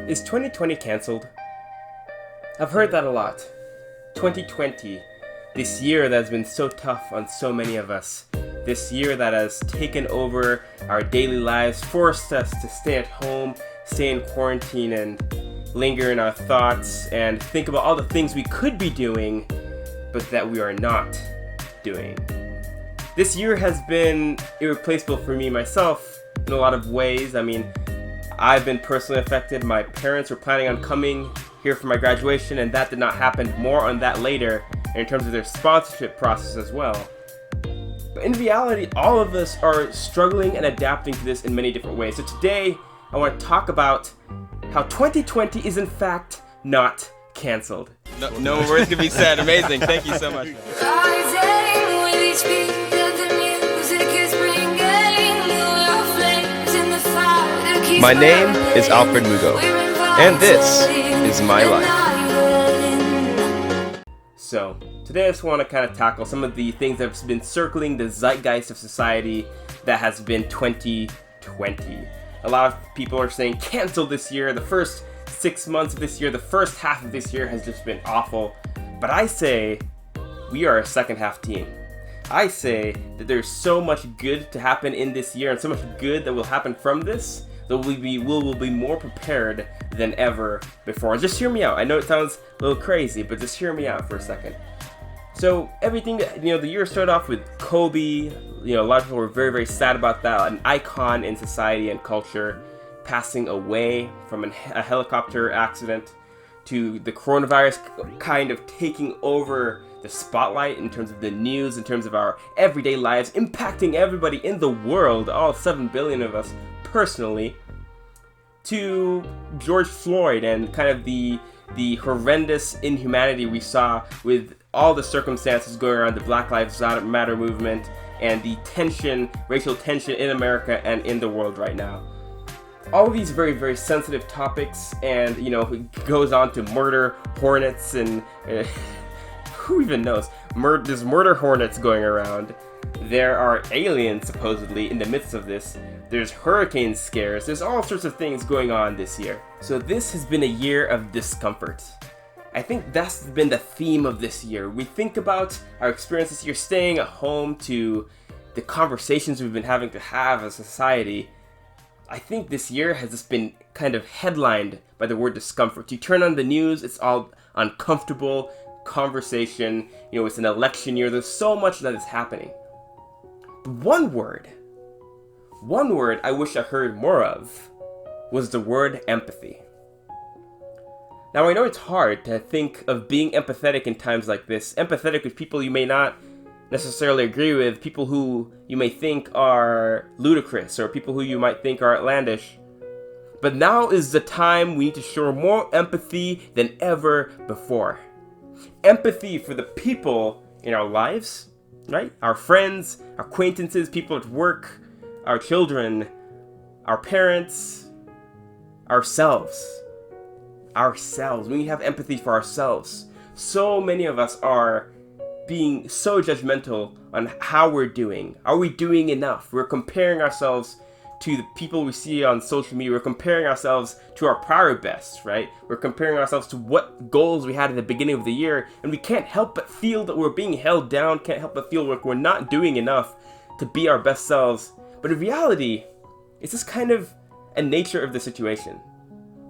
Is 2020 cancelled? I've heard that a lot. 2020, this year that has been so tough on so many of us. This year that has taken over our daily lives, forced us to stay at home, stay in quarantine, and linger in our thoughts and think about all the things we could be doing, but that we are not doing. This year has been irreplaceable for me myself in a lot of ways. I mean, I've been personally affected. My parents were planning on coming here for my graduation, and that did not happen. More on that later, in terms of their sponsorship process as well. But in reality, all of us are struggling and adapting to this in many different ways. So today, I want to talk about how 2020 is in fact not cancelled. No words can be said. Amazing. Thank you so much. My name is Alfred Mugho, and this is my life. So, today I just want to kind of tackle some of the things that have been circling the zeitgeist of society that has been 2020. A lot of people are saying cancel this year. The first 6 months of this year, the first half of this year has just been awful. But I say we are a second half team. I say that there's so much good to happen in this year and so much good that will happen from this that we'll be more prepared than ever before. Just hear me out. I know it sounds a little crazy, but just hear me out for a second. So everything, the year started off with Kobe. A lot of people were very, very sad about that. An icon in society and culture passing away from a helicopter accident, to the coronavirus kind of taking over the spotlight in terms of the news, in terms of our everyday lives, impacting everybody in the world, all 7 billion of us personally, to George Floyd and kind of the horrendous inhumanity we saw with all the circumstances going around the Black Lives Matter movement and the tension, racial tension in America and in the world right now. All of these very, very sensitive topics, and it goes on to murder hornets and who even knows? There's murder hornets going around. There are aliens supposedly in the midst of this. There's hurricane scares. There's all sorts of things going on this year. So this has been a year of discomfort. I think that's been the theme of this year. We think about our experience this year staying at home, to the conversations we've been having to have as a society. I think this year has just been kind of headlined by the word discomfort. You turn on the news, it's all uncomfortable conversation. It's an election year. There's so much that is happening. But one word I wish I heard more of was the word empathy. Now, I know it's hard to think of being empathetic in times like this. Empathetic with people you may not necessarily agree with, people who you may think are ludicrous, or people who you might think are outlandish. But now is the time we need to show more empathy than ever before. Empathy for the people in our lives, right? Our friends, our acquaintances, people at work, our children, our parents, ourselves. We need to have empathy for ourselves. So many of us are being so judgmental on how we're doing. Are we doing enough? We're comparing ourselves to the people we see on social media. We're comparing ourselves to our prior best, right? We're comparing ourselves to what goals we had at the beginning of the year, and we can't help but feel that we're being held down, can't help but feel like we're not doing enough to be our best selves. But in reality, it's just kind of a nature of the situation.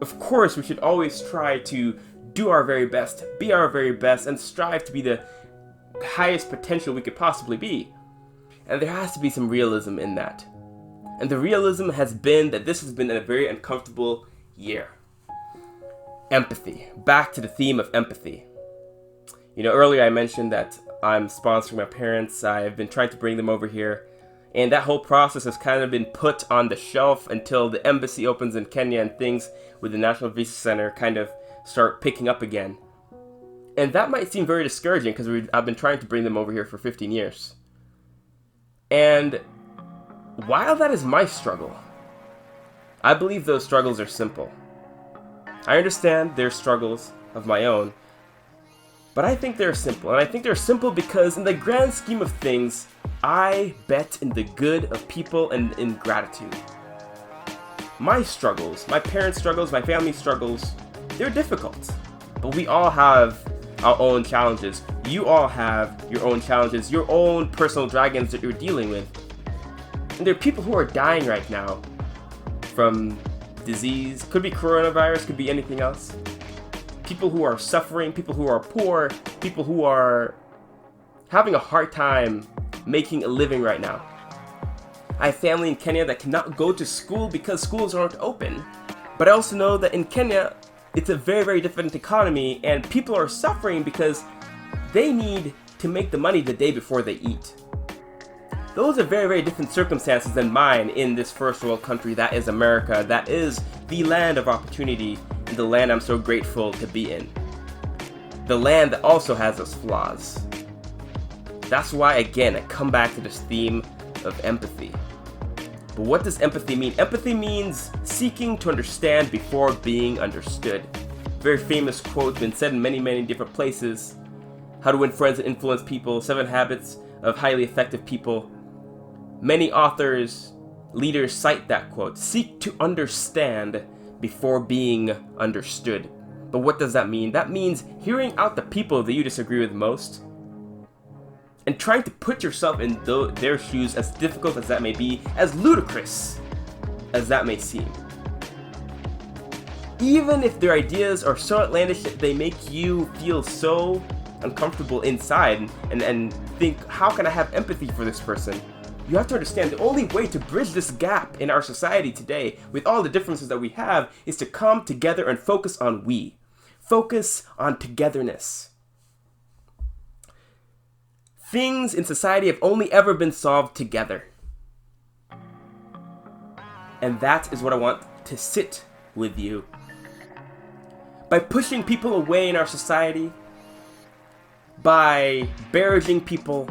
Of course, we should always try to do our very best, be our very best, and strive to be the highest potential we could possibly be. And there has to be some realism in that. And the realism has been that this has been a very uncomfortable year. Empathy. Back to the theme of empathy. Earlier I mentioned that I'm sponsoring my parents. I've been trying to bring them over here. And that whole process has kind of been put on the shelf until the embassy opens in Kenya and things with the National Visa Center kind of start picking up again. And that might seem very discouraging because I've been trying to bring them over here for 15 years. And while that is my struggle, I believe those struggles are simple. I understand their struggles of my own, but I think they're simple. And I think they're simple because in the grand scheme of things, I bet in the good of people and in gratitude. my struggles, my parents' struggles, my family's struggles, they're difficult. But we all have our own challenges. You all have your own challenges, your own personal dragons that you're dealing with. And there are people who are dying right now from disease, could be coronavirus, could be anything else. People who are suffering, people who are poor, people who are having a hard time making a living right now. I have family in Kenya that cannot go to school because schools aren't open. But I also know that in Kenya, it's a very, very different economy, and people are suffering because they need to make the money the day before they eat. Those are very, very different circumstances than mine in this first world country that is America, that is the land of opportunity, and the land I'm so grateful to be in. The land that also has its flaws. That's why, again, I come back to this theme of empathy. But what does empathy mean? Empathy means seeking to understand before being understood. Very famous quote, been said in many, many different places. How to Win Friends and Influence People, 7 Habits of Highly Effective People. Many authors, leaders cite that quote. Seek to understand before being understood. But what does that mean? That means hearing out the people that you disagree with most and trying to put yourself in their shoes, as difficult as that may be, as ludicrous as that may seem. Even if their ideas are so outlandish that they make you feel so uncomfortable inside and think, how can I have empathy for this person? You have to understand the only way to bridge this gap in our society today, with all the differences that we have, is to come together and focus on we. Focus on togetherness. Things in society have only ever been solved together. And that is what I want to sit with you. By pushing people away in our society, by barraging people,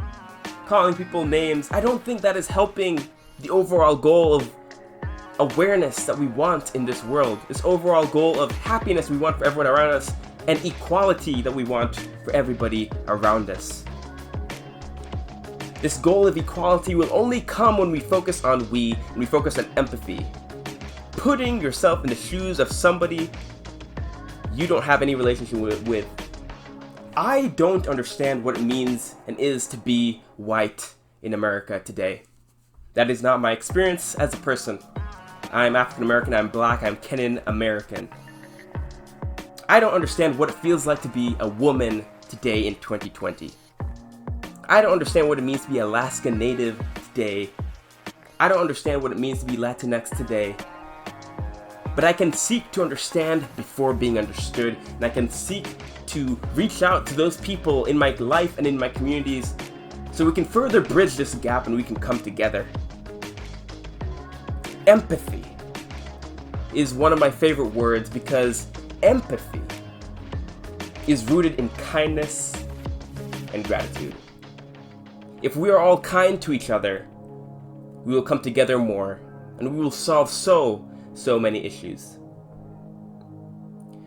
calling people names, I don't think that is helping the overall goal of awareness that we want in this world. This overall goal of happiness we want for everyone around us, and equality that we want for everybody around us. This goal of equality will only come when we focus on we, and we focus on empathy. Putting yourself in the shoes of somebody you don't have any relationship with. I don't understand what it means and is to be white in America today. That is not my experience as a person. I'm African American, I'm black, I'm Kenyan American. I don't understand what it feels like to be a woman today in 2020. I don't understand what it means to be Alaska Native today. I don't understand what it means to be Latinx today. But I can seek to understand before being understood, and I can seek to reach out to those people in my life and in my communities so we can further bridge this gap and we can come together. Empathy is one of my favorite words because empathy is rooted in kindness and gratitude. If we are all kind to each other, we will come together more and we will solve so many issues.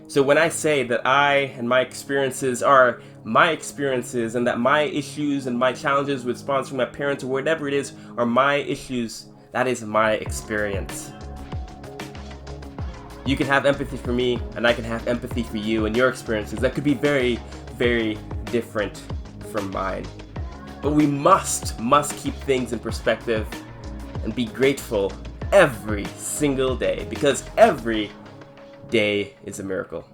So when I say that I and my experiences are my experiences and that my issues and my challenges with sponsoring my parents or whatever it is are my issues, that is my experience. You can have empathy for me and I can have empathy for you and your experiences that could be very, very different from mine. But we must keep things in perspective and be grateful every single day, because every day is a miracle.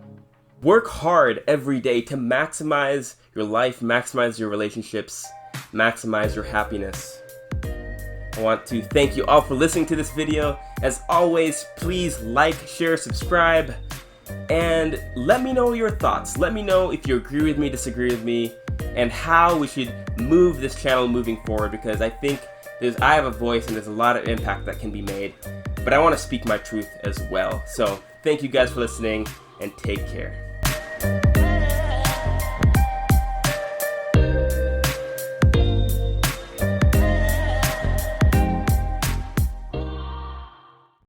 Work hard every day to maximize your life, maximize your relationships, maximize your happiness. I want to thank you all for listening to this video. As always, please like, share, subscribe, and let me know your thoughts. Let me know if you agree with me, disagree with me, and how we should move this channel moving forward, because I think I have a voice and there's a lot of impact that can be made, but I want to speak my truth as well. So thank you guys for listening and take care.